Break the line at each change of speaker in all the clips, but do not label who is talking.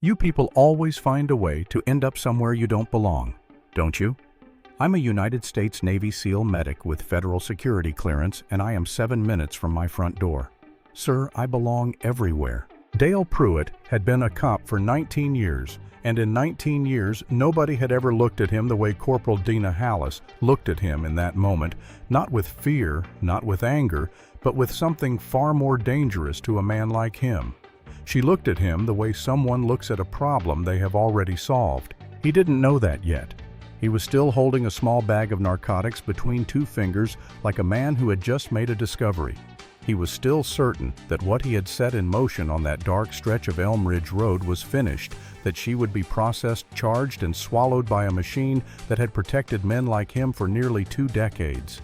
You people always find a way to end up somewhere you don't belong, don't you? I'm a United States Navy SEAL medic with federal security clearance, and I am 7 minutes from my front door. Sir, I belong everywhere. Dale Pruitt had been a cop for 19 years, and in 19 years, nobody had ever looked at him the way Corporal Dina Hallis looked at him in that moment, not with fear, not with anger, but with something far more dangerous to a man like him. She looked at him the way someone looks at a problem they have already solved. He didn't know that yet. He was still holding a small bag of narcotics between two fingers like a man who had just made a discovery. He was still certain that what he had set in motion on that dark stretch of Elm Ridge Road was finished, that she would be processed, charged, and swallowed by a machine that had protected men like him for nearly 2 decades.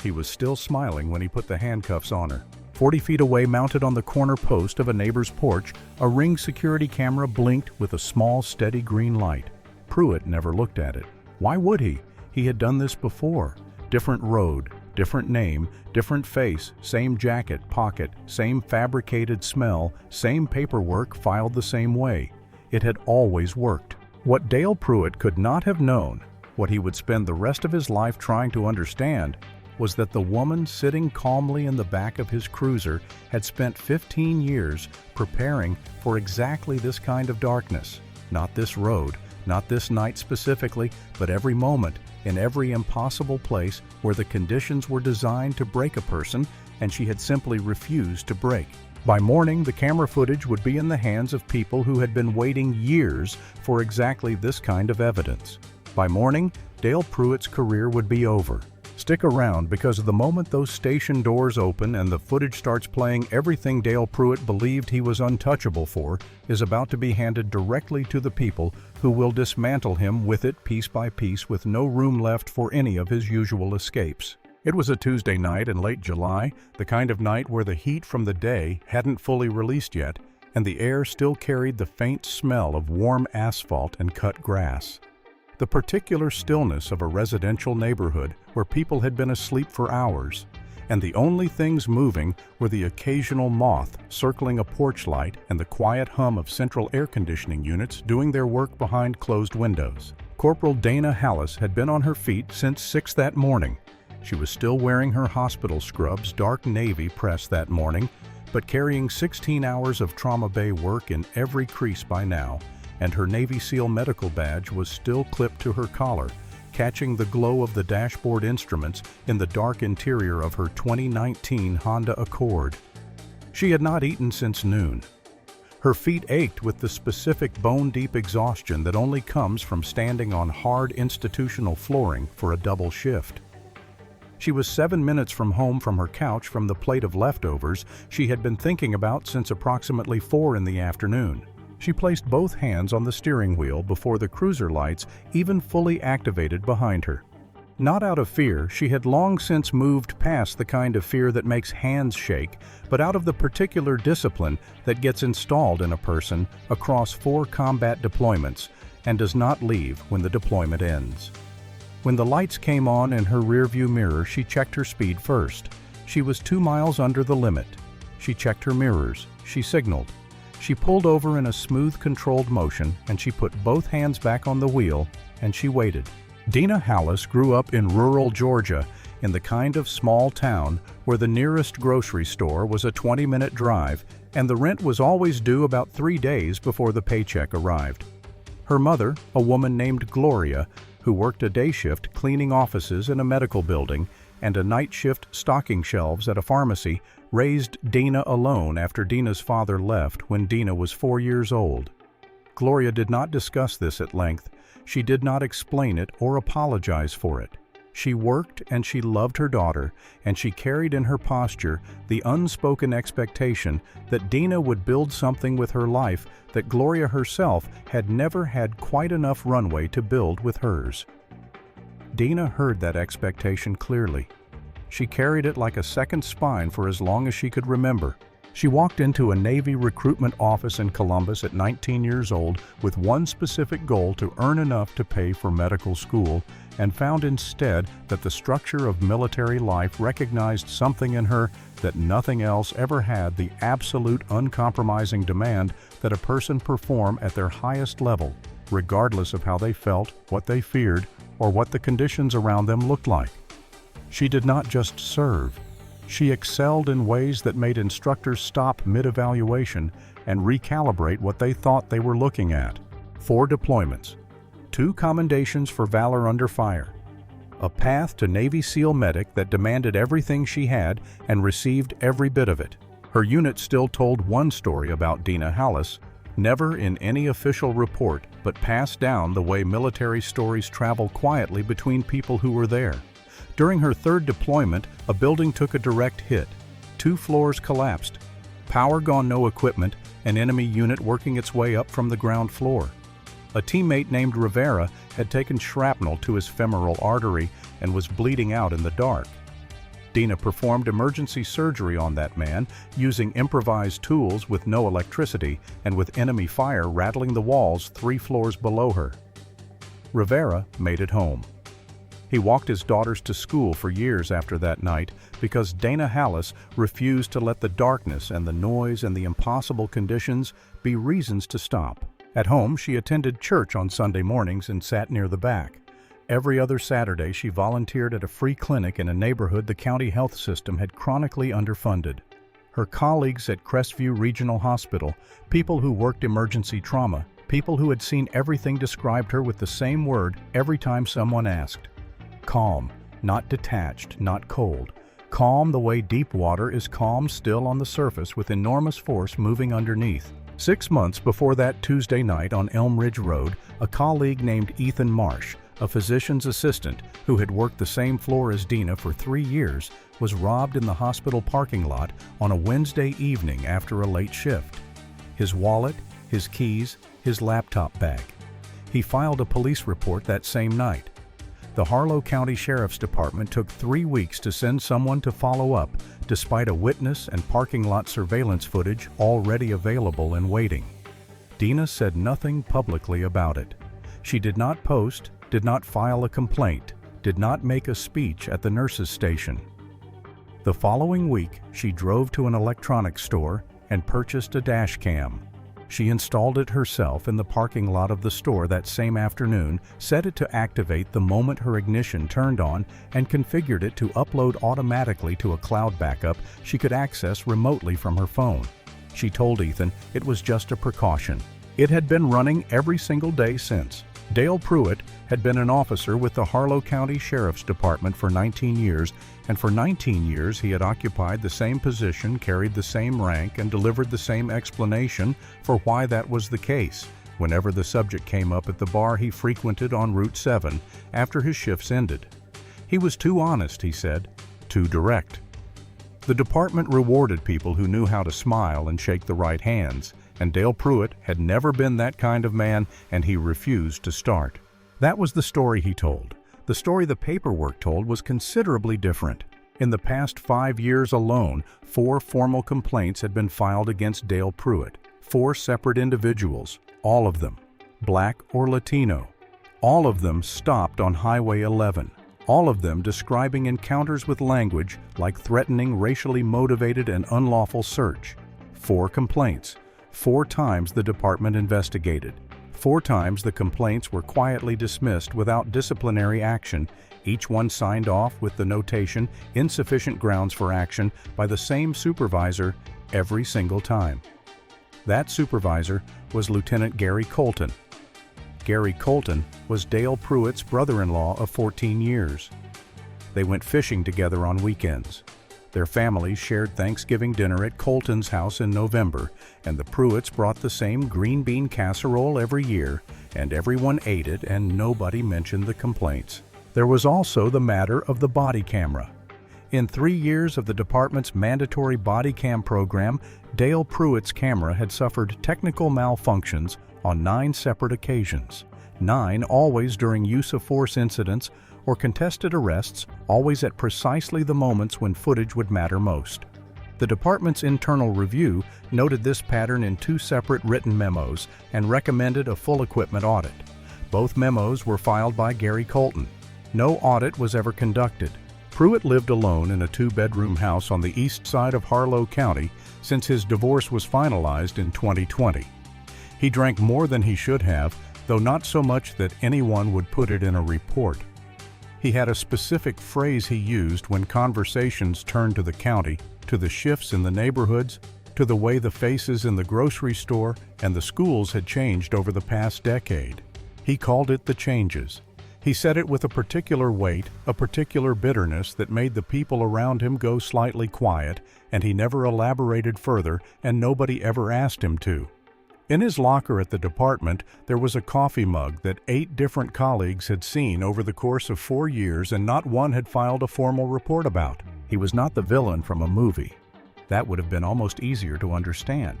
He was still smiling when he put the handcuffs on her. 40 feet away, mounted on the corner post of a neighbor's porch, a Ring security camera blinked with a small, steady green light. Pruitt never looked at it. Why would he? He had done this before. Different road, different name, different face, same jacket, pocket, same fabricated smell, same paperwork filed the same way. It had always worked. What Dale Pruitt could not have known, what he would spend the rest of his life trying to understand, was that the woman sitting calmly in the back of his cruiser had spent 15 years preparing for exactly this kind of darkness. Not this road, not this night specifically, but every moment, in every impossible place where the conditions were designed to break a person, and she had simply refused to break. By morning, the camera footage would be in the hands of people who had been waiting years for exactly this kind of evidence. By morning, Dale Pruitt's career would be over. Stick around, because the moment those station doors open and the footage starts playing, everything Dale Pruitt believed he was untouchable for is about to be handed directly to the people who will dismantle him with it piece by piece, with no room left for any of his usual escapes. It was a Tuesday night in late July, the kind of night where the heat from the day hadn't fully released yet, and the air still carried the faint smell of warm asphalt and cut grass. The particular stillness of a residential neighborhood where people had been asleep for hours, and the only things moving were the occasional moth circling a porch light and the quiet hum of central air conditioning units doing their work behind closed windows. Corporal Dina Hallis had been on her feet since 6 that morning. She was still wearing her hospital scrubs, dark navy press that morning, but carrying 16 hours of trauma bay work in every crease by now, and her Navy SEAL medical badge was still clipped to her collar, catching the glow of the dashboard instruments in the dark interior of her 2019 Honda Accord. She had not eaten since noon. Her feet ached with the specific bone-deep exhaustion that only comes from standing on hard institutional flooring for a double shift. She was 7 minutes from home from her couch from the plate of leftovers she had been thinking about since approximately 4 in the afternoon. She placed both hands on the steering wheel before the cruiser lights even fully activated behind her. Not out of fear, she had long since moved past the kind of fear that makes hands shake, but out of the particular discipline that gets installed in a person across 4 combat deployments and does not leave when the deployment ends. When the lights came on in her rearview mirror, she checked her speed first. She was 2 miles under the limit. She checked her mirrors. She signaled. She pulled over in a smooth, controlled motion, and she put both hands back on the wheel, and she waited. Dina Hallis grew up in rural Georgia, in the kind of small town where the nearest grocery store was a 20-minute drive, and the rent was always due about 3 days before the paycheck arrived. Her mother, a woman named Gloria, who worked a day shift cleaning offices in a medical building and a night shift stocking shelves at a pharmacy, raised Dina alone after Dina's father left when Dina was 4 years old. Gloria did not discuss this at length. She did not explain it or apologize for it. She worked and she loved her daughter, and she carried in her posture the unspoken expectation that Dina would build something with her life that Gloria herself had never had quite enough runway to build with hers. Dina heard that expectation clearly. She carried it like a second spine for as long as she could remember. She walked into a Navy recruitment office in Columbus at 19 years old with one specific goal: to earn enough to pay for medical school, and found instead that the structure of military life recognized something in her that nothing else ever had the absolute uncompromising demand that a person perform at their highest level, regardless of how they felt, what they feared, or what the conditions around them looked like. She did not just serve. She excelled in ways that made instructors stop mid-evaluation and recalibrate what they thought they were looking at. 4 deployments, 2 commendations for valor under fire, a path to Navy SEAL medic that demanded everything she had and received every bit of it. Her unit still told one story about Dina Hallis, never in any official report, but passed down the way military stories travel quietly between people who were there. During her 3rd deployment, a building took a direct hit. 2 floors collapsed. Power gone, no equipment, an enemy unit working its way up from the ground floor. A teammate named Rivera had taken shrapnel to his femoral artery and was bleeding out in the dark. Dina performed emergency surgery on that man using improvised tools with no electricity and with enemy fire rattling the walls 3 floors below her. Rivera made it home. He walked his daughters to school for years after that night because Dana Hallis refused to let the darkness and the noise and the impossible conditions be reasons to stop. At home, she attended church on Sunday mornings and sat near the back. Every other Saturday, she volunteered at a free clinic in a neighborhood the county health system had chronically underfunded. Her colleagues at Crestview Regional Hospital, people who worked emergency trauma, people who had seen everything described her with the same word every time someone asked. Calm, not detached, not cold. Calm the way deep water is calm still on the surface with enormous force moving underneath. 6 months before that Tuesday night on Elm Ridge Road, a colleague named Ethan Marsh, a physician's assistant who had worked the same floor as Dina for 3 years, was robbed in the hospital parking lot on a Wednesday evening after a late shift. His wallet, his keys, his laptop bag. He filed a police report that same night. The Harlow County Sheriff's Department took 3 weeks to send someone to follow up, despite a witness and parking lot surveillance footage already available and waiting. Dina said nothing publicly about it. She did not post, did not file a complaint, did not make a speech at the nurses' station. The following week, she drove to an electronics store and purchased a dashcam. She installed it herself in the parking lot of the store that same afternoon, set it to activate the moment her ignition turned on, and configured it to upload automatically to a cloud backup she could access remotely from her phone. She told Ethan it was just a precaution. It had been running every single day since. Dale Pruitt had been an officer with the Harlow County Sheriff's Department for 19 years, and for 19 years he had occupied the same position, carried the same rank, and delivered the same explanation for why that was the case whenever the subject came up at the bar he frequented on Route 7 after his shifts ended. He was too honest, he said, too direct. The department rewarded people who knew how to smile and shake the right hands, and Dale Pruitt had never been that kind of man, and he refused to start. That was the story he told. The story the paperwork told was considerably different. In the past 5 years alone, 4 formal complaints had been filed against Dale Pruitt. 4 separate individuals, all of them Black or Latino. All of them stopped on Highway 11. All of them describing encounters with language like threatening, racially motivated, and unlawful search. 4 complaints. 4 times the department investigated. 4 times the complaints were quietly dismissed without disciplinary action, each one signed off with the notation "insufficient grounds for action" by the same supervisor every single time. That supervisor was Lieutenant Gary Colton. Gary Colton was Dale Pruitt's brother-in-law of 14 years. They went fishing together on weekends. Their families shared Thanksgiving dinner at Colton's house in November, and the Pruitts brought the same green bean casserole every year, and everyone ate it, and nobody mentioned the complaints. There was also the matter of the body camera. In 3 years of the department's mandatory body cam program, Dale Pruitt's camera had suffered technical malfunctions on 9 separate occasions, 9 always during use of force incidents or contested arrests, always at precisely the moments when footage would matter most. The department's internal review noted this pattern in 2 separate written memos and recommended a full equipment audit. Both memos were filed by Gary Colton. No audit was ever conducted. Pruitt lived alone in a two-bedroom house on the east side of Harlow County since his divorce was finalized in 2020. He drank more than he should have, though not so much that anyone would put it in a report. He had a specific phrase he used when conversations turned to the county, to the shifts in the neighborhoods, to the way the faces in the grocery store and the schools had changed over the past decade. He called it the changes. He said it with a particular weight, a particular bitterness that made the people around him go slightly quiet, and he never elaborated further, and nobody ever asked him to. In his locker at the department, there was a coffee mug that 8 different colleagues had seen over the course of 4 years, and not one had filed a formal report about. He was not the villain from a movie. That would have been almost easier to understand.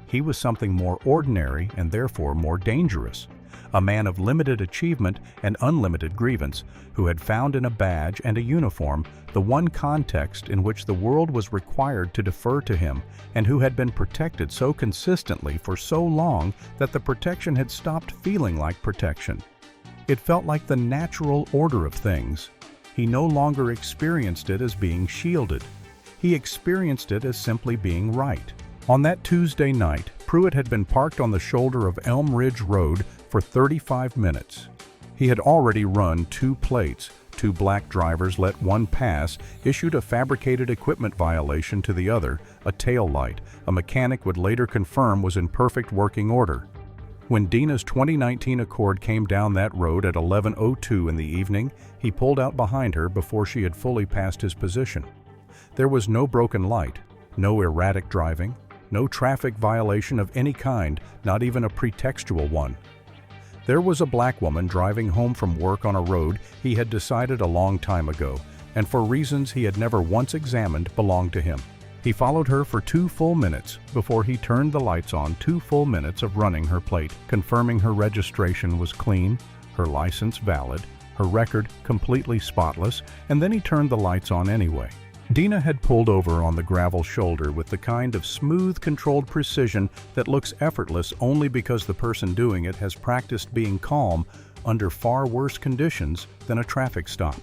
He was something more ordinary and therefore more dangerous. A man of limited achievement and unlimited grievance, who had found in a badge and a uniform the one context in which the world was required to defer to him, and who had been protected so consistently for so long that the protection had stopped feeling like protection. It felt like the natural order of things. He no longer experienced it as being shielded. He experienced it as simply being right. On that Tuesday night, Pruitt had been parked on the shoulder of Elm Ridge Road for 35 minutes. He had already run 2 plates. 2 black drivers let one pass, issued a fabricated equipment violation to the other, a tail light a mechanic would later confirm was in perfect working order. When Dina's 2019 Accord came down that road at 11:02 in the evening, he pulled out behind her before she had fully passed his position. There was no broken light, no erratic driving, no traffic violation of any kind, not even a pretextual one. There was a black woman driving home from work on a road he had decided a long time ago, and for reasons he had never once examined, belonged to him. He followed her for 2 full minutes before he turned the lights on. 2 full minutes of running her plate, confirming her registration was clean, her license valid, her record completely spotless, and then he turned the lights on anyway. Dina had pulled over on the gravel shoulder with the kind of smooth, controlled precision that looks effortless only because the person doing it has practiced being calm under far worse conditions than a traffic stop.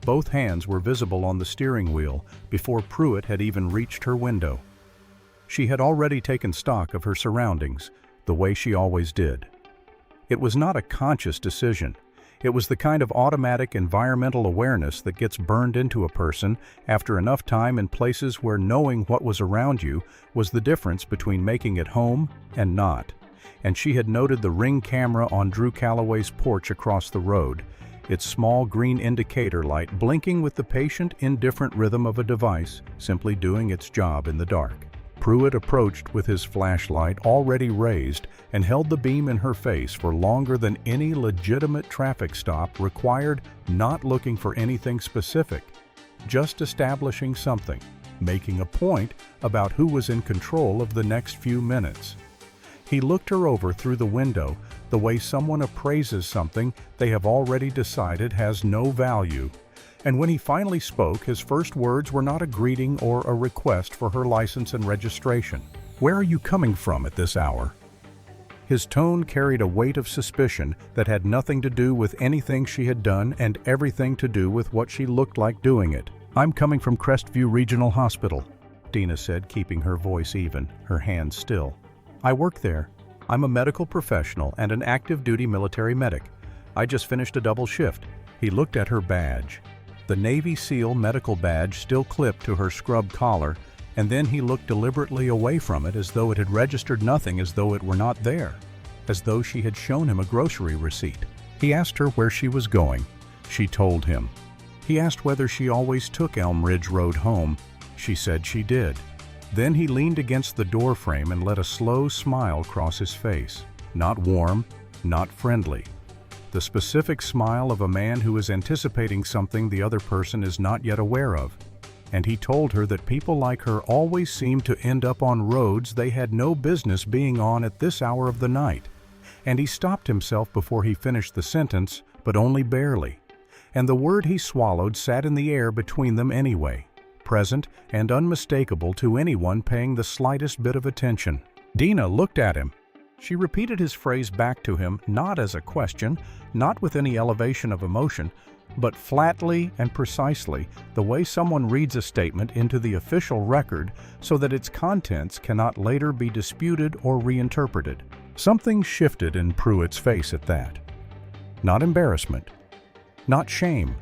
Both hands were visible on the steering wheel before Pruitt had even reached her window. She had already taken stock of her surroundings, the way she always did. It was not a conscious decision. It was the kind of automatic environmental awareness that gets burned into a person after enough time in places where knowing what was around you was the difference between making it home and not. And she had noted the Ring camera on Drew Calloway's porch across the road, its small green indicator light blinking with the patient, indifferent rhythm of a device simply doing its job in the dark. Pruitt approached with his flashlight already raised and held the beam in her face for longer than any legitimate traffic stop required, not looking for anything specific, just establishing something, making a point about who was in control of the next few minutes. He looked her over through the window the way someone appraises something they have already decided has no value. And when he finally spoke, his first words were not a greeting or a request for her license and registration. "Where are you coming from at this hour?" His tone carried a weight of suspicion that had nothing to do with anything she had done and everything to do with what she looked like doing it. "I'm coming from Crestview Regional Hospital," Dina said, keeping her voice even, her hands still. "I work there. I'm a medical professional and an active-duty military medic. I just finished a double shift." He looked at her badge. The Navy SEAL medical badge still clipped to her scrub collar, and then he looked deliberately away from it as though it had registered nothing, as though it were not there, as though she had shown him a grocery receipt. He asked her where she was going. She told him. He asked whether she always took Elm Ridge Road home. She said she did. Then he leaned against the door frame and let a slow smile cross his face. Not warm, not friendly. The specific smile of a man who is anticipating something the other person is not yet aware of. And he told her that people like her always seem to end up on roads they had no business being on at this hour of the night. And he stopped himself before he finished the sentence, but only barely. And the word he swallowed sat in the air between them anyway, present and unmistakable to anyone paying the slightest bit of attention. Dina looked at him. She repeated his phrase back to him, not as a question, not with any elevation of emotion, but flatly and precisely, the way someone reads a statement into the official record so that its contents cannot later be disputed or reinterpreted. Something shifted in Pruitt's face at that. Not embarrassment, not shame.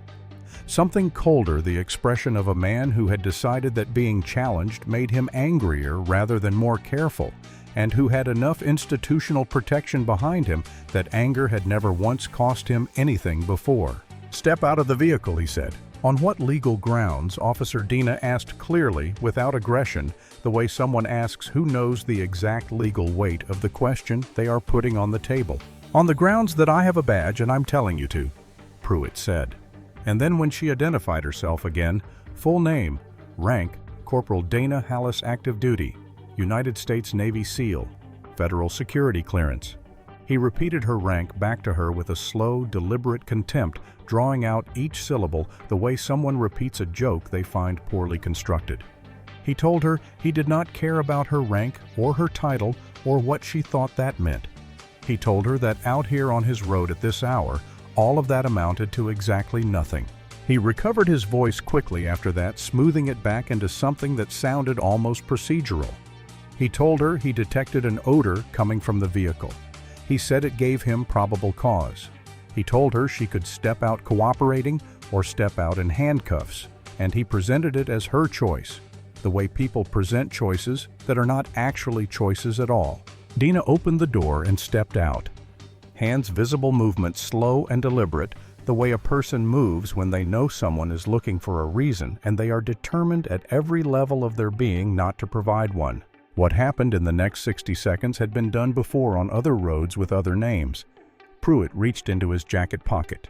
Something colder, the expression of a man who had decided that being challenged made him angrier rather than more careful, and who had enough institutional protection behind him that anger had never once cost him anything before. "Step out of the vehicle," he said. On what legal grounds? Officer Dina asked clearly, without aggression, the way someone asks who knows the exact legal weight of the question they are putting on the table. "On the grounds that I have a badge and I'm telling you to," Pruitt said. And then when she identified herself again, full name, rank, Corporal Dana Hallis, active duty, United States Navy SEAL, federal security clearance. He repeated her rank back to her with a slow, deliberate contempt, drawing out each syllable the way someone repeats a joke they find poorly constructed. He told her he did not care about her rank or her title or what she thought that meant. He told her that out here on his road at this hour, all of that amounted to exactly nothing. He recovered his voice quickly after that, smoothing it back into something that sounded almost procedural. He told her he detected an odor coming from the vehicle. He said it gave him probable cause. He told her she could step out cooperating or step out in handcuffs, and he presented it as her choice, the way people present choices that are not actually choices at all. Dina opened the door and stepped out. Hands visible movement slow and deliberate, the way a person moves when they know someone is looking for a reason and they are determined at every level of their being not to provide one. What happened in the next 60 seconds had been done before on other roads with other names. Pruitt reached into his jacket pocket.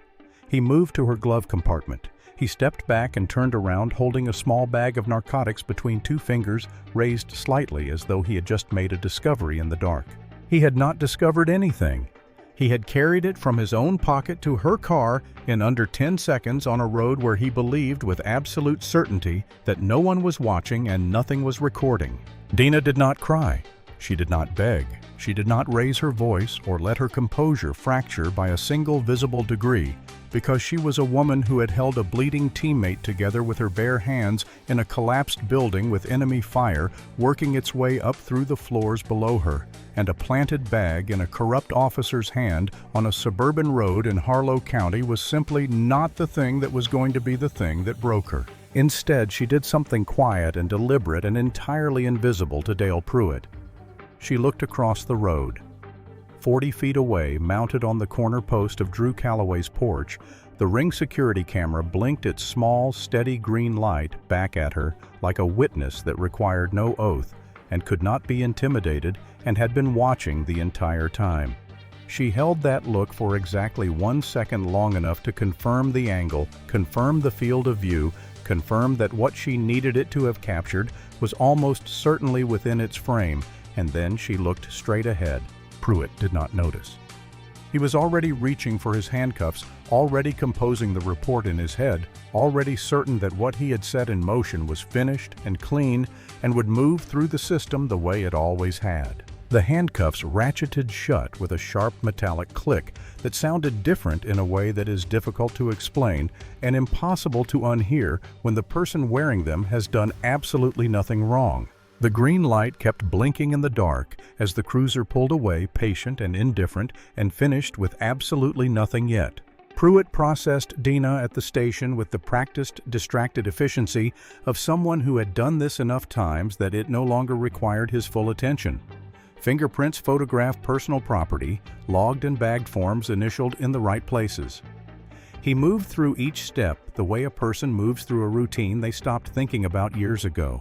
He moved to her glove compartment. He stepped back and turned around, holding a small bag of narcotics between two fingers, raised slightly as though he had just made a discovery in the dark. He had not discovered anything. He had carried it from his own pocket to her car in under 10 seconds on a road where he believed with absolute certainty that no one was watching and nothing was recording. Dina did not cry. She did not beg. She did not raise her voice or let her composure fracture by a single visible degree, because she was a woman who had held a bleeding teammate together with her bare hands in a collapsed building with enemy fire working its way up through the floors below her, and a planted bag in a corrupt officer's hand on a suburban road in Harlow County was simply not the thing that was going to be the thing that broke her. Instead, she did something quiet and deliberate and entirely invisible to Dale Pruitt. She looked across the road. 40 feet away, mounted on the corner post of Drew Calloway's porch, the Ring security camera blinked its small, steady green light back at her like a witness that required no oath and could not be intimidated and had been watching the entire time. She held that look for exactly 1 second, long enough to confirm the angle, confirm the field of view, confirm that what she needed it to have captured was almost certainly within its frame, and then she looked straight ahead. Pruitt did not notice. He was already reaching for his handcuffs, already composing the report in his head, already certain that what he had set in motion was finished and clean and would move through the system the way it always had. The handcuffs ratcheted shut with a sharp metallic click that sounded different in a way that is difficult to explain and impossible to unhear when the person wearing them has done absolutely nothing wrong. The green light kept blinking in the dark as the cruiser pulled away, patient and indifferent, and finished with absolutely nothing yet. Pruitt processed Dina at the station with the practiced, distracted efficiency of someone who had done this enough times that it no longer required his full attention. Fingerprints photographed personal property, logged and bagged forms initialed in the right places. He moved through each step the way a person moves through a routine they stopped thinking about years ago.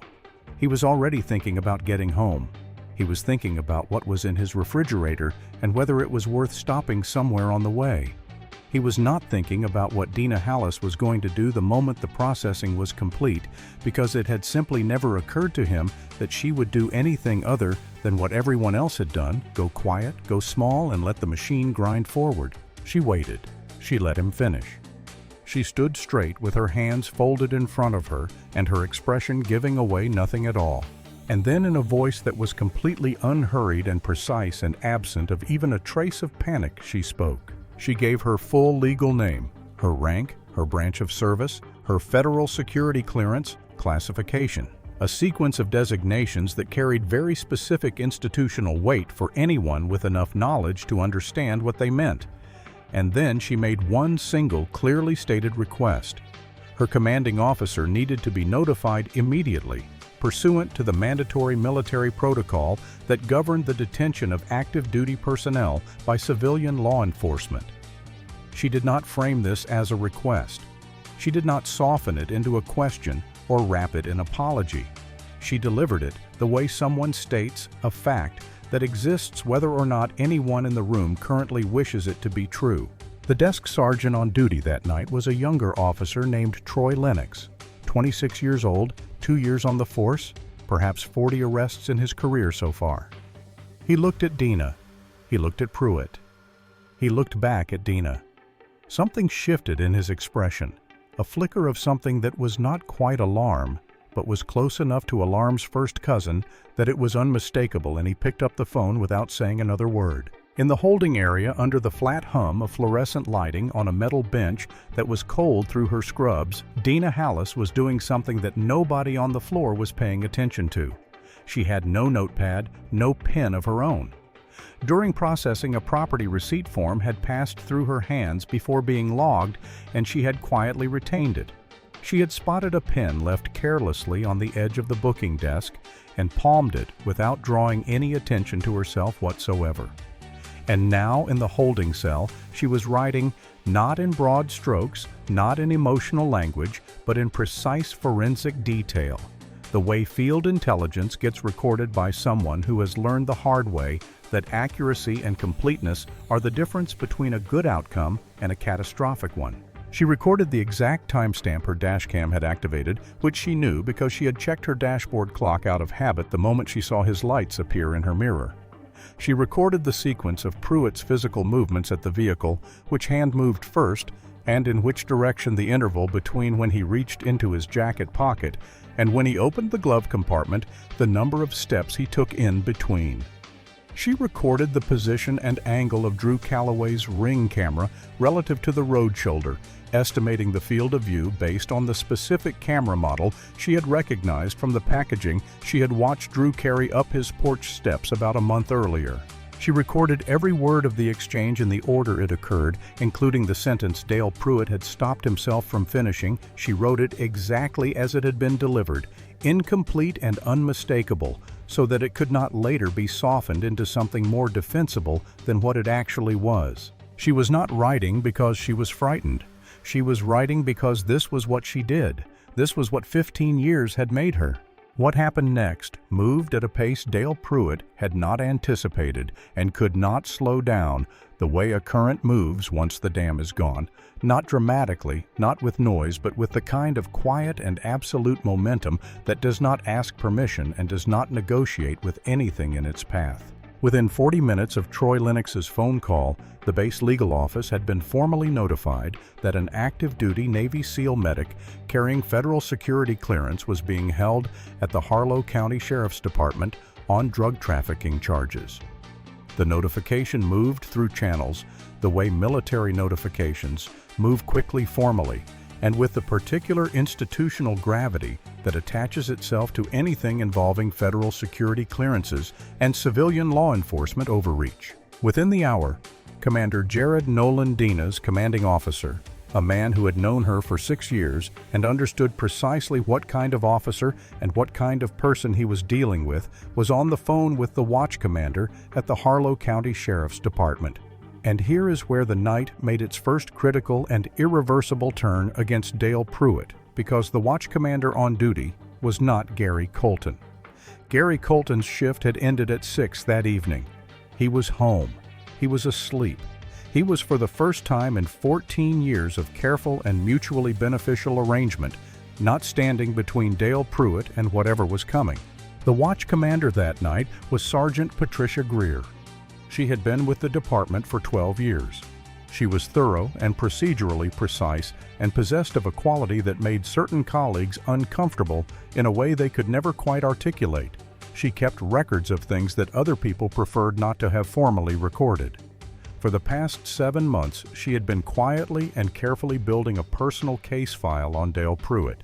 He was already thinking about getting home. He was thinking about what was in his refrigerator and whether it was worth stopping somewhere on the way. He was not thinking about what Dina Hallis was going to do the moment the processing was complete, because it had simply never occurred to him that she would do anything other than what everyone else had done: go quiet, go small, and let the machine grind forward. She waited. She let him finish. She stood straight with her hands folded in front of her and her expression giving away nothing at all. And then, in a voice that was completely unhurried and precise and absent of even a trace of panic, she spoke. She gave her full legal name, her rank, her branch of service, her federal security clearance, classification. A sequence of designations that carried very specific institutional weight for anyone with enough knowledge to understand what they meant. And then she made one single, clearly stated request. Her commanding officer needed to be notified immediately, pursuant to the mandatory military protocol that governed the detention of active duty personnel by civilian law enforcement. She did not frame this as a request. She did not soften it into a question or wrap it in apology. She delivered it the way someone states a fact that exists whether or not anyone in the room currently wishes it to be true. The desk sergeant on duty that night was a younger officer named Troy Lennox, 26 years old, 2 years on the force, perhaps 40 arrests in his career so far. He looked at Dina. He looked at Pruitt. He looked back at Dina. Something shifted in his expression, a flicker of something that was not quite alarm, but was close enough to alarm's first cousin that it was unmistakable, and he picked up the phone without saying another word. In the holding area, under the flat hum of fluorescent lighting on a metal bench that was cold through her scrubs, Dina Hallis was doing something that nobody on the floor was paying attention to. She had no notepad, no pen of her own. During processing, a property receipt form had passed through her hands before being logged, and she had quietly retained it. She had spotted a pen left carelessly on the edge of the booking desk and palmed it without drawing any attention to herself whatsoever. And now, in the holding cell, she was writing not in broad strokes, not in emotional language, but in precise forensic detail, the way field intelligence gets recorded by someone who has learned the hard way that accuracy and completeness are the difference between a good outcome and a catastrophic one. She recorded the exact timestamp her dashcam had activated, which she knew because she had checked her dashboard clock out of habit the moment she saw his lights appear in her mirror. She recorded the sequence of Pruitt's physical movements at the vehicle, which hand moved first, and in which direction the interval between when he reached into his jacket pocket and when he opened the glove compartment, the number of steps he took in between. She recorded the position and angle of Drew Calloway's ring camera relative to the road shoulder, estimating the field of view based on the specific camera model she had recognized from the packaging she had watched Drew carry up his porch steps about a month earlier. She recorded every word of the exchange in the order it occurred, including the sentence Dale Pruitt had stopped himself from finishing. She wrote it exactly as it had been delivered, incomplete and unmistakable, so that it could not later be softened into something more defensible than what it actually was. She was not writing because she was frightened. She was writing because this was what she did. This was what 15 years had made her. What happened next moved at a pace Dale Pruitt had not anticipated and could not slow down the way a current moves once the dam is gone, not dramatically, not with noise, but with the kind of quiet and absolute momentum that does not ask permission and does not negotiate with anything in its path. Within 40 minutes of Troy Lennox's phone call, the base legal office had been formally notified that an active-duty Navy SEAL medic carrying federal security clearance was being held at the Harlow County Sheriff's Department on drug trafficking charges. The notification moved through channels the way military notifications move quickly formally, and with the particular institutional gravity that attaches itself to anything involving federal security clearances and civilian law enforcement overreach. Within the hour, Commander Jared Nolan Dina's commanding officer, a man who had known her for 6 years and understood precisely what kind of officer and what kind of person he was dealing with, was on the phone with the watch commander at the Harlow County Sheriff's Department. And here is where the night made its first critical and irreversible turn against Dale Pruitt, because the watch commander on duty was not Gary Colton. Gary Colton's shift had ended at 6 that evening. He was home. He was asleep. He was, for the first time in 14 years of careful and mutually beneficial arrangement, not standing between Dale Pruitt and whatever was coming. The watch commander that night was Sergeant Patricia Greer. She had been with the department for 12 years. She was thorough and procedurally precise and possessed of a quality that made certain colleagues uncomfortable in a way they could never quite articulate. She kept records of things that other people preferred not to have formally recorded. For the past 7 months, she had been quietly and carefully building a personal case file on Dale Pruitt.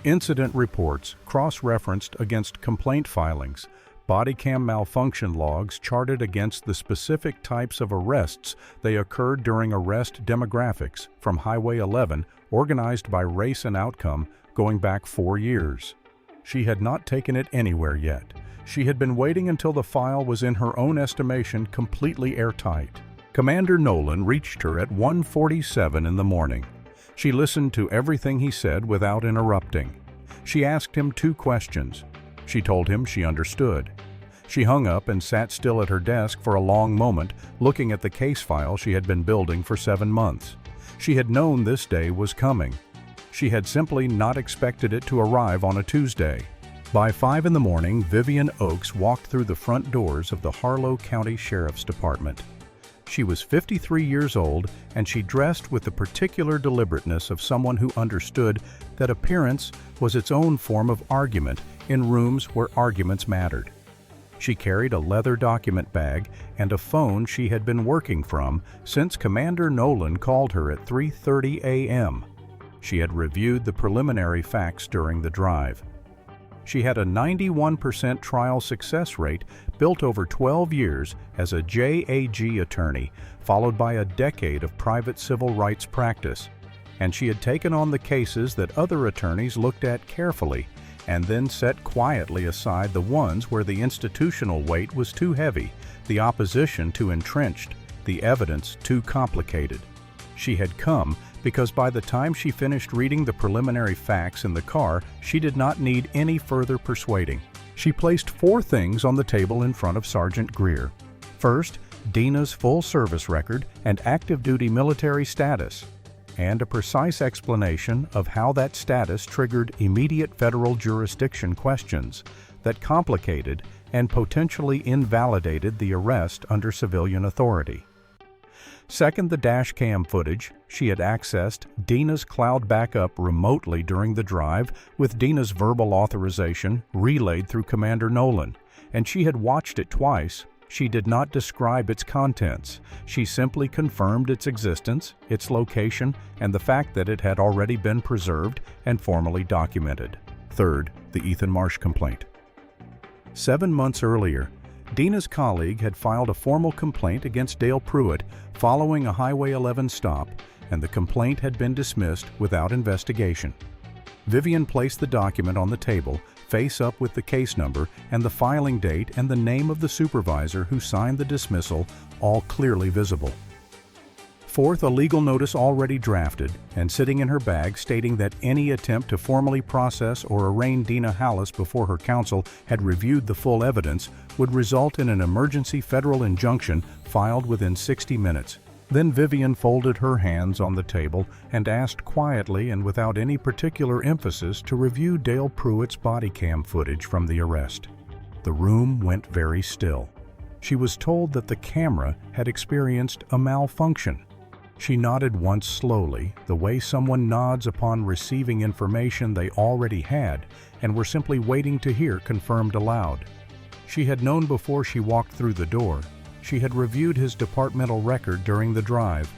Incident reports cross-referenced against complaint filings, body cam malfunction logs charted against the specific types of arrests they occurred during arrest demographics from Highway 11, organized by race and outcome, going back 4 years. She had not taken it anywhere yet. She had been waiting until the file was, in her own estimation, completely airtight. Commander Nolan reached her at 1:47 in the morning. She listened to everything he said without interrupting. She asked him 2 questions. She told him she understood. She hung up and sat still at her desk for a long moment, looking at the case file she had been building for 7 months. She had known this day was coming. She had simply not expected it to arrive on a Tuesday. By 5 in the morning, Vivian Oakes walked through the front doors of the Harlow County Sheriff's Department. She was 53 years old, and she dressed with the particular deliberateness of someone who understood that appearance was its own form of argument in rooms where arguments mattered. She carried a leather document bag and a phone she had been working from since Commander Nolan called her at 3:30 a.m. She had reviewed the preliminary facts during the drive. She had a 91% trial success rate built over 12 years as a JAG attorney, followed by a decade of private civil rights practice. And she had taken on the cases that other attorneys looked at carefully and then set quietly aside the ones where the institutional weight was too heavy, the opposition too entrenched, the evidence too complicated. She had come because by the time she finished reading the preliminary facts in the car, she did not need any further persuading. She placed 4 things on the table in front of Sergeant Greer. First, Dina's full service record and active duty military status, and a precise explanation of how that status triggered immediate federal jurisdiction questions that complicated and potentially invalidated the arrest under civilian authority. Second, the dash cam footage. She had accessed Dina's cloud backup remotely during the drive with Dina's verbal authorization relayed through Commander Nolan, and she had watched it twice. She did not describe its contents. She simply confirmed its existence, its location, and the fact that it had already been preserved and formally documented. Third, the Ethan Marsh complaint. 7 months earlier, Dina's colleague had filed a formal complaint against Dale Pruitt following a Highway 11 stop, and the complaint had been dismissed without investigation. Vivian placed the document on the table, face up with the case number and the filing date and the name of the supervisor who signed the dismissal, all clearly visible. Fourth, a legal notice already drafted and sitting in her bag stating that any attempt to formally process or arraign Dina Hallis before her counsel had reviewed the full evidence would result in an emergency federal injunction filed within 60 minutes. Then Vivian folded her hands on the table and asked quietly and without any particular emphasis to review Dale Pruitt's body cam footage from the arrest. The room went very still. She was told that the camera had experienced a malfunction. She nodded once slowly, the way someone nods upon receiving information they already had and were simply waiting to hear confirmed aloud. She had known before she walked through the door. She had reviewed his departmental record during the drive.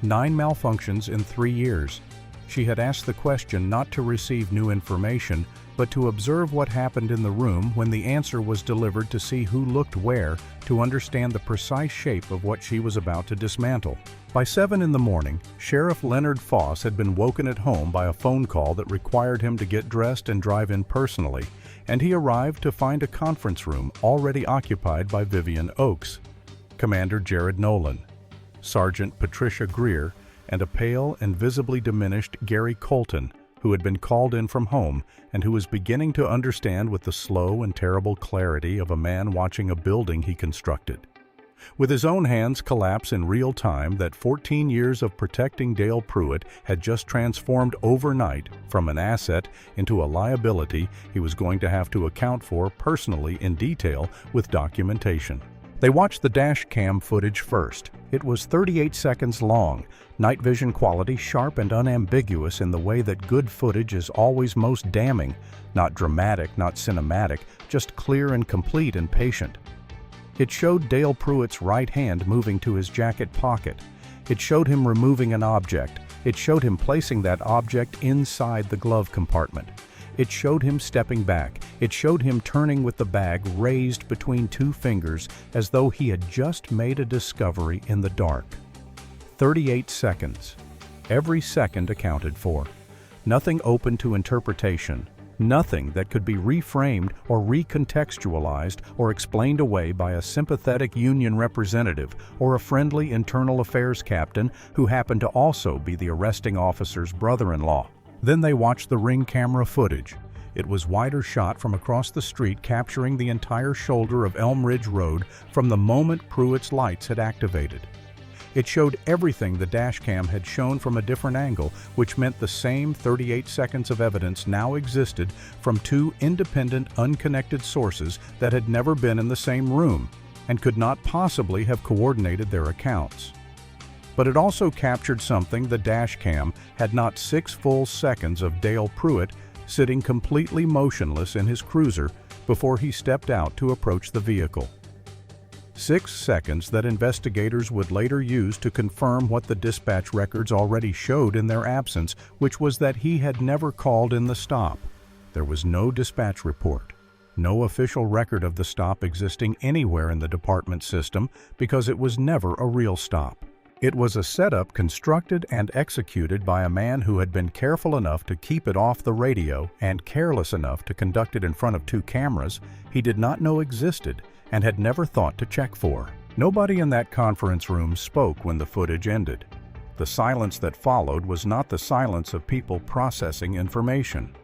9 malfunctions in 3 years. She had asked the question not to receive new information, but to observe what happened in the room when the answer was delivered, to see who looked where, to understand the precise shape of what she was about to dismantle. By 7 in the morning, Sheriff Leonard Foss had been woken at home by a phone call that required him to get dressed and drive in personally, and he arrived to find a conference room already occupied by Vivian Oakes, Commander Jared Nolan, Sergeant Patricia Greer, and a pale and visibly diminished Gary Colton, who had been called in from home and who was beginning to understand with the slow and terrible clarity of a man watching a building he constructed. With his own hands collapse in real time that 14 years of protecting Dale Pruitt had just transformed overnight from an asset into a liability he was going to have to account for personally in detail with documentation. They watched the dash cam footage first. It was 38 seconds long, night vision quality sharp and unambiguous in the way that good footage is always most damning, not dramatic, not cinematic, just clear and complete and patient. It showed Dale Pruitt's right hand moving to his jacket pocket. It showed him removing an object. It showed him placing that object inside the glove compartment. It showed him stepping back. It showed him turning with the bag raised between two fingers as though he had just made a discovery in the dark. 38 seconds. Every second accounted for. Nothing open to interpretation. Nothing that could be reframed or recontextualized or explained away by a sympathetic union representative or a friendly internal affairs captain who happened to also be the arresting officer's brother-in-law. Then they watched the ring camera footage. It was wider shot from across the street, capturing the entire shoulder of Elm Ridge Road from the moment Pruitt's lights had activated. It showed everything the dashcam had shown from a different angle, which meant the same 38 seconds of evidence now existed from two independent, unconnected sources that had never been in the same room and could not possibly have coordinated their accounts. But it also captured something the dashcam had: not 6 full seconds of Dale Pruitt sitting completely motionless in his cruiser before he stepped out to approach the vehicle. 6 seconds that investigators would later use to confirm what the dispatch records already showed in their absence, which was that he had never called in the stop. There was no dispatch report, no official record of the stop existing anywhere in the department system because it was never a real stop. It was a setup constructed and executed by a man who had been careful enough to keep it off the radio and careless enough to conduct it in front of 2 cameras he did not know existed and had never thought to check for. Nobody in that conference room spoke when the footage ended. The silence that followed was not the silence of people processing information.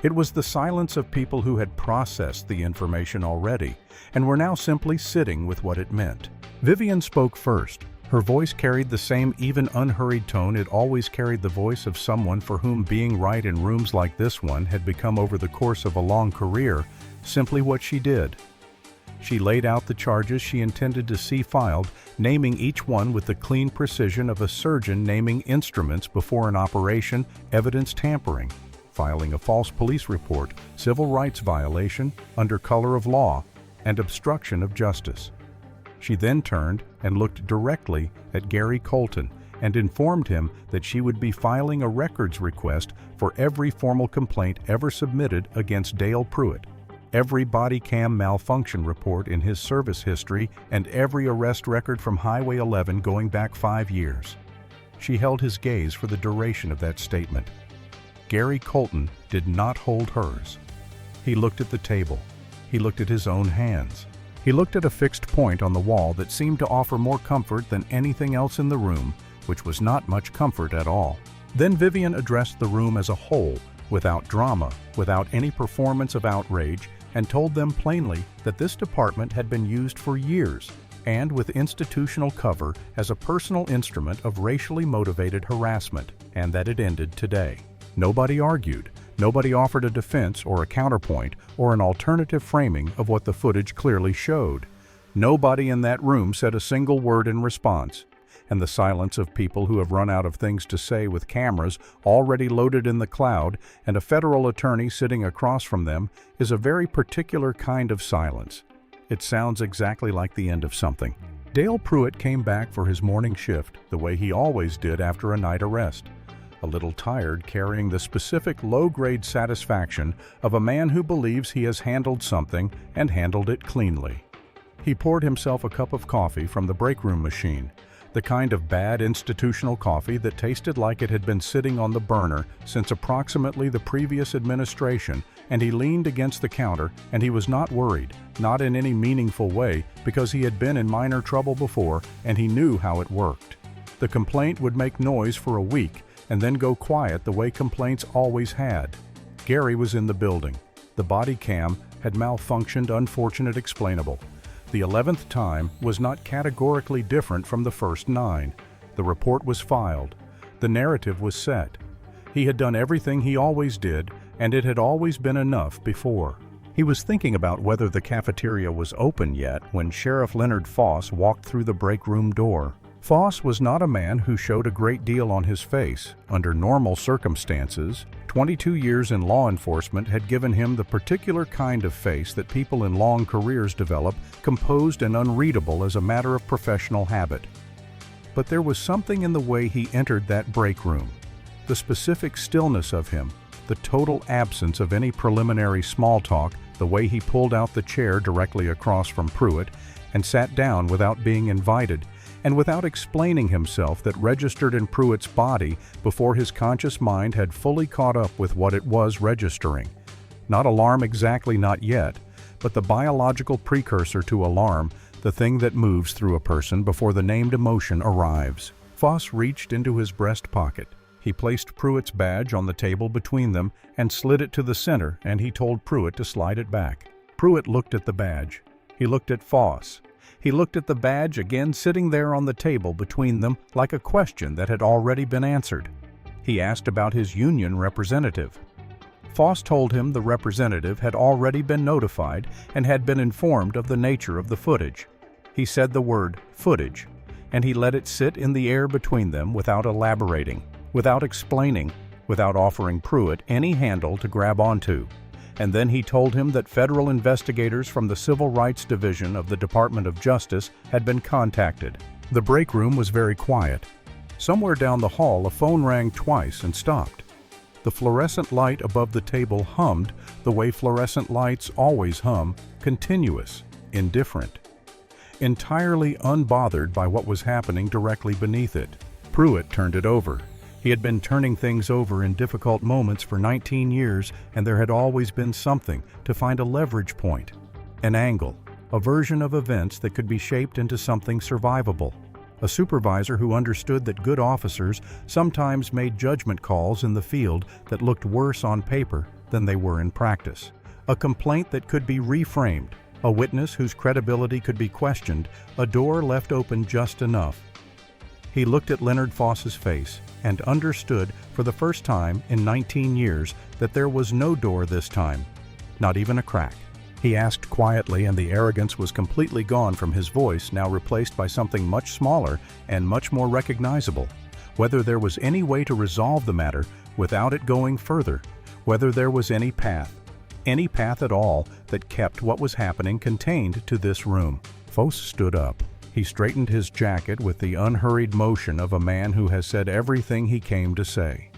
It was the silence of people who had processed the information already and were now simply sitting with what it meant. Vivian spoke first. Her voice carried the same even, unhurried tone it always carried, the voice of someone for whom being right in rooms like this one had become, over the course of a long career, simply what she did. She laid out the charges she intended to see filed, naming each one with the clean precision of a surgeon naming instruments before an operation: evidence tampering, filing a false police report, civil rights violation under color of law, and obstruction of justice. She then turned and looked directly at Gary Colton and informed him that she would be filing a records request for every formal complaint ever submitted against Dale Pruitt, every body cam malfunction report in his service history, and every arrest record from Highway 11 going back 5 years. She held his gaze for the duration of that statement. Gary Colton did not hold hers. He looked at the table. He looked at his own hands. He looked at a fixed point on the wall that seemed to offer more comfort than anything else in the room, which was not much comfort at all. Then Vivian addressed the room as a whole, without drama, without any performance of outrage, and told them plainly that this department had been used for years, and with institutional cover, as a personal instrument of racially motivated harassment, and that it ended today. Nobody argued. Nobody offered a defense or a counterpoint or an alternative framing of what the footage clearly showed. Nobody in that room said a single word in response, and the silence of people who have run out of things to say with cameras already loaded in the cloud and a federal attorney sitting across from them is a very particular kind of silence. It sounds exactly like the end of something. Dale Pruitt came back for his morning shift the way he always did after a night arrest. A little tired, carrying the specific low-grade satisfaction of a man who believes he has handled something and handled it cleanly. He poured himself a cup of coffee from the break room machine, the kind of bad institutional coffee that tasted like it had been sitting on the burner since approximately the previous administration, and he leaned against the counter, and he was not worried, not in any meaningful way, because he had been in minor trouble before and he knew how it worked. The complaint would make noise for a week and then go quiet the way complaints always had. Gary was in the building. The body cam had malfunctioned, unfortunate, explainable. The 11th time was not categorically different from the first 9. The report was filed. The narrative was set. He had done everything he always did, and it had always been enough before. He was thinking about whether the cafeteria was open yet when Sheriff Leonard Foss walked through the break room door. Foss was not a man who showed a great deal on his face. Under normal circumstances, 22 years in law enforcement had given him the particular kind of face that people in long careers develop, composed and unreadable as a matter of professional habit. But there was something in the way he entered that break room. The specific stillness of him, the total absence of any preliminary small talk, the way he pulled out the chair directly across from Pruitt and sat down without being invited, and without explaining himself, that registered in Pruitt's body before his conscious mind had fully caught up with what it was registering. Not alarm exactly, not yet, but the biological precursor to alarm, the thing that moves through a person before the named emotion arrives. Foss reached into his breast pocket. He placed Pruitt's badge on the table between them and slid it to the center, and he told Pruitt to slide it back. Pruitt looked at the badge. He looked at Foss. He looked at the badge again sitting there on the table between them like a question that had already been answered. He asked about his union representative. Foss told him the representative had already been notified and had been informed of the nature of the footage. He said the word footage, and he let it sit in the air between them without elaborating, without explaining, without offering Pruitt any handle to grab onto. And then he told him that federal investigators from the Civil Rights Division of the Department of Justice had been contacted. The break room was very quiet. Somewhere down the hall, a phone rang twice and stopped. The fluorescent light above the table hummed the way fluorescent lights always hum, continuous, indifferent, entirely unbothered by what was happening directly beneath it. Pruitt turned it over. He had been turning things over in difficult moments for 19 years, and there had always been something to find a leverage point, an angle, a version of events that could be shaped into something survivable. A supervisor who understood that good officers sometimes made judgment calls in the field that looked worse on paper than they were in practice. A complaint that could be reframed, a witness whose credibility could be questioned, a door left open just enough. He looked at Leonard Foss's face and understood for the first time in 19 years that there was no door this time, not even a crack. He asked quietly, and the arrogance was completely gone from his voice, now replaced by something much smaller and much more recognizable, whether there was any way to resolve the matter without it going further, whether there was any path at all that kept what was happening contained to this room. Foss stood up. He straightened his jacket with the unhurried motion of a man who has said everything he came to say,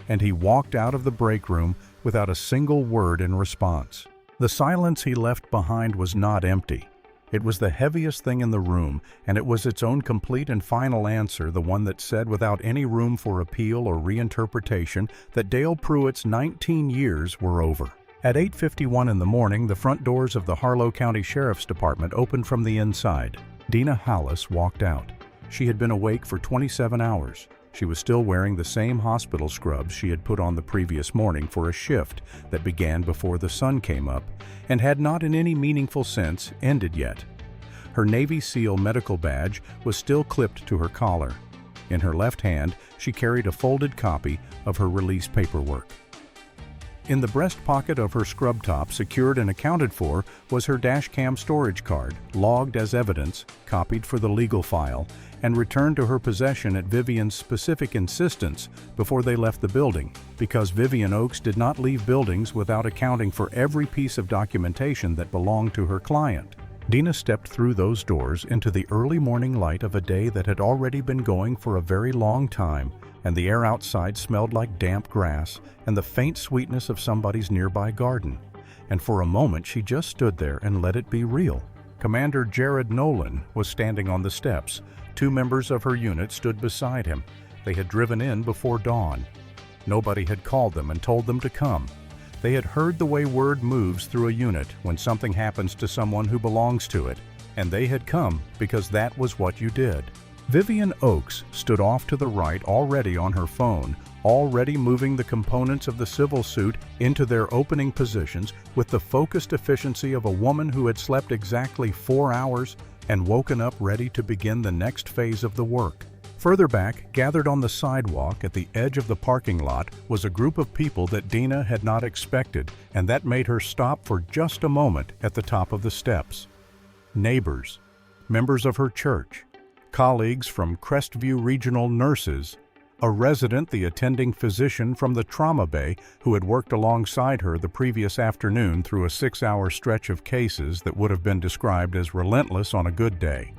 and he walked out of the break room without a single word in response. The silence he left behind was not empty. It was the heaviest thing in the room, and it was its own complete and final answer, the one that said without any room for appeal or reinterpretation that Dale Pruitt's 19 years were over. At 8:51 in the morning, the front doors of the Harlow County Sheriff's Department opened from the inside. Dina Hollis walked out. She had been awake for 27 hours. She was still wearing the same hospital scrubs she had put on the previous morning for a shift that began before the sun came up and had not in any meaningful sense ended yet. Her Navy SEAL medical badge was still clipped to her collar. In her left hand, she carried a folded copy of her release paperwork. In the breast pocket of her scrub top, secured and accounted for, was her dashcam storage card, logged as evidence, copied for the legal file, and returned to her possession at Vivian's specific insistence before they left the building, because Vivian Oakes did not leave buildings without accounting for every piece of documentation that belonged to her client. Dina stepped through those doors into the early morning light of a day that had already been going for a very long time, and the air outside smelled like damp grass and the faint sweetness of somebody's nearby garden. And for a moment she just stood there and let it be real. Commander Jared Nolan was standing on the steps. 2 members of her unit stood beside him. They had driven in before dawn. Nobody had called them and told them to come. They had heard the way word moves through a unit when something happens to someone who belongs to it, and they had come because that was what you did. Vivian Oakes stood off to the right, already on her phone, already moving the components of the civil suit into their opening positions with the focused efficiency of a woman who had slept exactly 4 hours and woken up ready to begin the next phase of the work. Further back, gathered on the sidewalk at the edge of the parking lot, was a group of people that Dina had not expected, and that made her stop for just a moment at the top of the steps. Neighbors, members of her church, colleagues from Crestview Regional Nurses, a resident, the attending physician from the trauma bay who had worked alongside her the previous afternoon through a 6-hour stretch of cases that would have been described as relentless on a good day.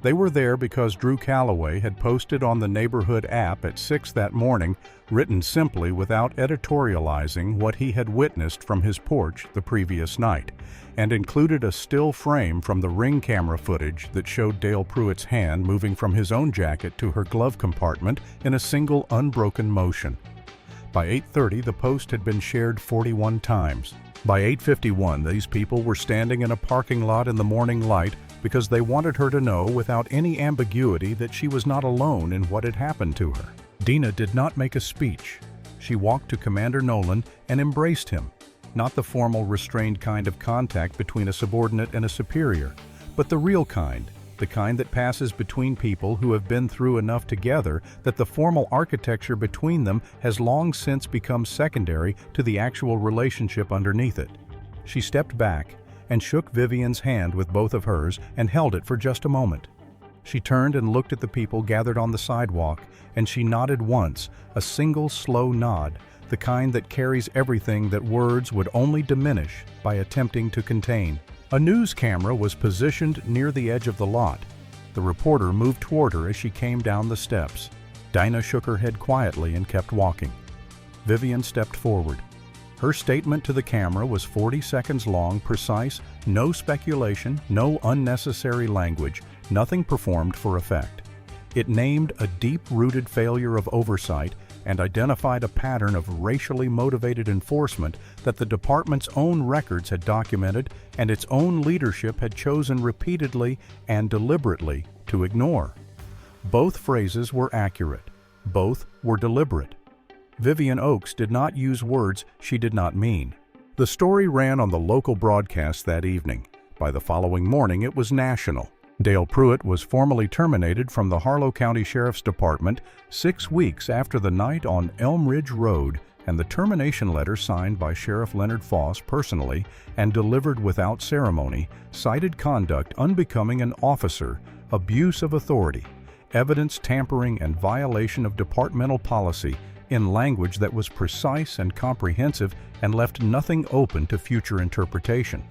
They were there because Drew Calloway had posted on the neighborhood app at 6 that morning, written simply without editorializing what he had witnessed from his porch the previous night, and included a still frame from the Ring camera footage that showed Dale Pruitt's hand moving from his own jacket to her glove compartment in a single unbroken motion. By 8:30, the post had been shared 41 times. By 8:51, these people were standing in a parking lot in the morning light because they wanted her to know without any ambiguity that she was not alone in what had happened to her. Dina did not make a speech. She walked to Commander Nolan and embraced him, not the formal, restrained kind of contact between a subordinate and a superior, but the real kind, the kind that passes between people who have been through enough together that the formal architecture between them has long since become secondary to the actual relationship underneath it. She stepped back and shook Vivian's hand with both of hers and held it for just a moment. She turned and looked at the people gathered on the sidewalk, and she nodded once, a single slow nod, the kind that carries everything that words would only diminish by attempting to contain. A news camera was positioned near the edge of the lot. The reporter moved toward her as she came down the steps. Dinah shook her head quietly and kept walking. Vivian stepped forward. Her statement to the camera was 40 seconds long, precise, no speculation, no unnecessary language, nothing performed for effect. It named a deep-rooted failure of oversight and identified a pattern of racially motivated enforcement that the department's own records had documented and its own leadership had chosen repeatedly and deliberately to ignore. Both phrases were accurate. Both were deliberate. Vivian Oakes did not use words she did not mean. The story ran on the local broadcast that evening. By the following morning, it was national. Dale Pruitt was formally terminated from the Harlow County Sheriff's Department 6 weeks after the night on Elm Ridge Road, and the termination letter signed by Sheriff Leonard Foss personally and delivered without ceremony cited conduct unbecoming an officer, abuse of authority, evidence tampering, and violation of departmental policy in language that was precise and comprehensive and left nothing open to future interpretation.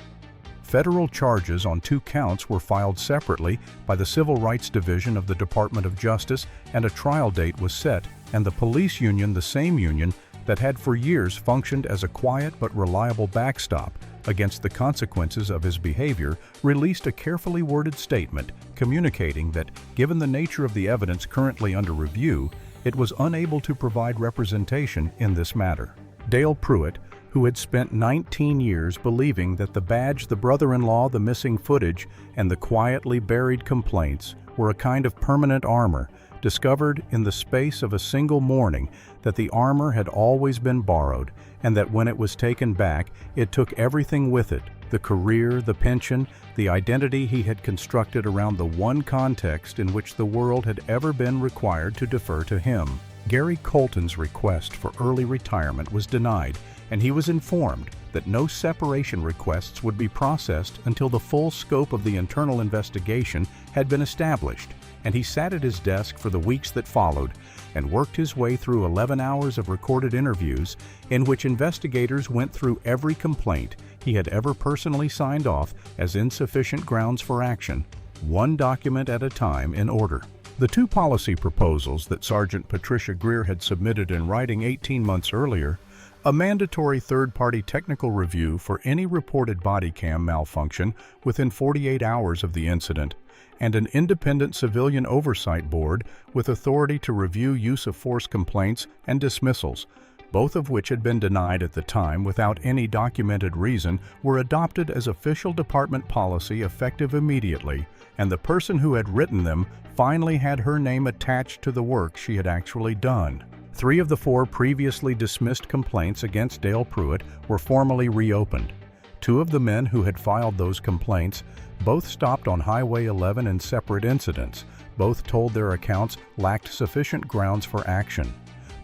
Federal charges on 2 counts were filed separately by the Civil Rights Division of the Department of Justice, and a trial date was set, and the police union, the same union that had for years functioned as a quiet but reliable backstop against the consequences of his behavior, released a carefully worded statement communicating that, given the nature of the evidence currently under review, it was unable to provide representation in this matter. Dale Pruitt, who had spent 19 years believing that the badge, the brother-in-law, the missing footage, and the quietly buried complaints were a kind of permanent armor, discovered in the space of a single morning that the armor had always been borrowed, and that when it was taken back, it took everything with it: the career, the pension, the identity he had constructed around the one context in which the world had ever been required to defer to him. Gary Colton's request for early retirement was denied, and he was informed that no separation requests would be processed until the full scope of the internal investigation had been established, and he sat at his desk for the weeks that followed and worked his way through 11 hours of recorded interviews in which investigators went through every complaint he had ever personally signed off as insufficient grounds for action, one document at a time, in order. The 2 policy proposals that Sergeant Patricia Greer had submitted in writing 18 months earlier, a mandatory third-party technical review for any reported body cam malfunction within 48 hours of the incident, and an independent civilian oversight board with authority to review use of force complaints and dismissals, both of which had been denied at the time without any documented reason, were adopted as official department policy effective immediately, and the person who had written them finally had her name attached to the work she had actually done. 3 of the 4 previously dismissed complaints against Dale Pruitt were formally reopened. 2 of the men who had filed those complaints both stopped on Highway 11 in separate incidents. Both told their accounts lacked sufficient grounds for action.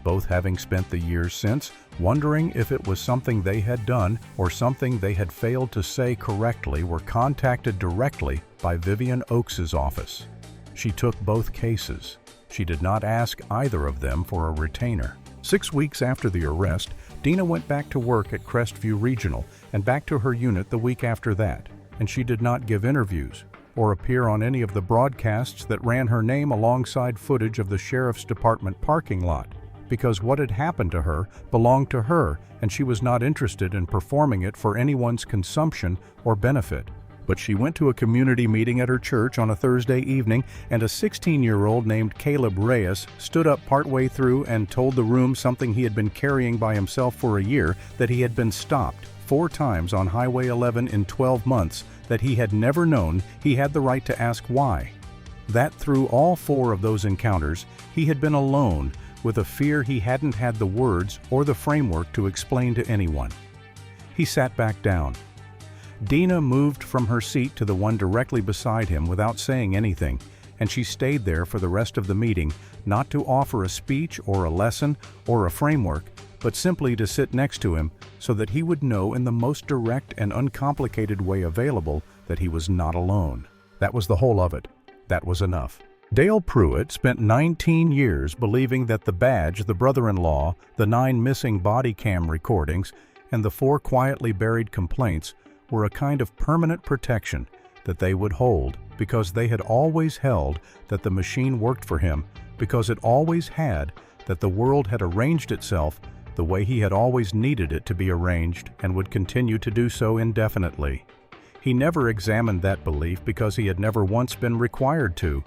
Both having spent the years since wondering if it was something they had done or something they had failed to say correctly, were contacted directly by Vivian Oakes' office. She took both cases. She did not ask either of them for a retainer. 6 weeks after the arrest, Dina went back to work at Crestview Regional and back to her unit the week after that, and she did not give interviews or appear on any of the broadcasts that ran her name alongside footage of the Sheriff's Department parking lot, because what had happened to her belonged to her and she was not interested in performing it for anyone's consumption or benefit. But she went to a community meeting at her church on a Thursday evening, and a 16-year-old named Caleb Reyes stood up partway through and told the room something he had been carrying by himself for a year, that he had been stopped 4 times on Highway 11 in 12 months, that he had never known he had the right to ask why. That through all 4 of those encounters, he had been alone with a fear he hadn't had the words or the framework to explain to anyone. He sat back down. Dina moved from her seat to the one directly beside him without saying anything, and she stayed there for the rest of the meeting, not to offer a speech or a lesson or a framework, but simply to sit next to him so that he would know in the most direct and uncomplicated way available that he was not alone. That was the whole of it. That was enough. Dale Pruitt spent 19 years believing that the badge, the brother-in-law, the 9 missing body cam recordings, and the 4 quietly buried complaints were a kind of permanent protection that they would hold, because they had always held that the machine worked for him, because it always had, that the world had arranged itself the way he had always needed it to be arranged and would continue to do so indefinitely. He never examined that belief because he had never once been required to.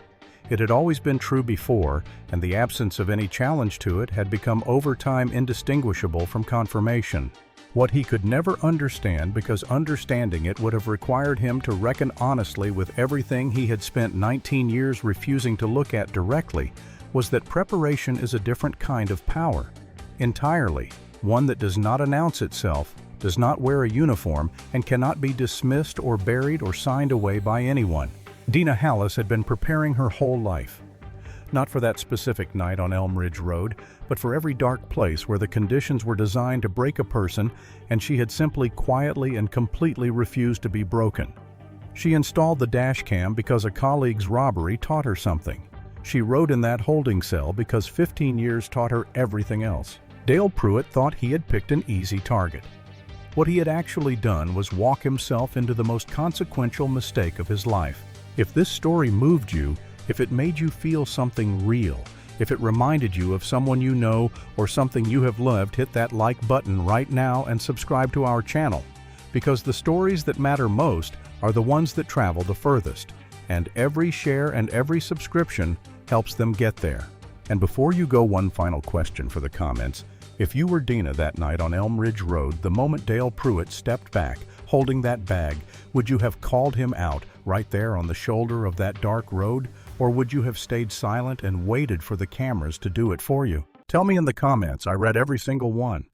It had always been true before, and the absence of any challenge to it had become over time indistinguishable from confirmation. What he could never understand, because understanding it would have required him to reckon honestly with everything he had spent 19 years refusing to look at directly, was that preparation is a different kind of power. Entirely. One that does not announce itself, does not wear a uniform, and cannot be dismissed or buried or signed away by anyone. Dina Hallis had been preparing her whole life. Not for that specific night on Elm Ridge Road, but for every dark place where the conditions were designed to break a person, and she had simply quietly and completely refused to be broken. She installed the dash cam because a colleague's robbery taught her something. She rode in that holding cell because 15 years taught her everything else. Dale Pruitt thought he had picked an easy target. What he had actually done was walk himself into the most consequential mistake of his life. If this story moved you, if it made you feel something real, if it reminded you of someone you know or something you have loved, hit that like button right now and subscribe to our channel, because the stories that matter most are the ones that travel the furthest, and every share and every subscription helps them get there. And before you go, one final question for the comments. If you were Dina that night on Elm Ridge Road, the moment Dale Pruitt stepped back, holding that bag, would you have called him out right there on the shoulder of that dark road? Or would you have stayed silent and waited for the cameras to do it for you? Tell me in the comments. I read every single one.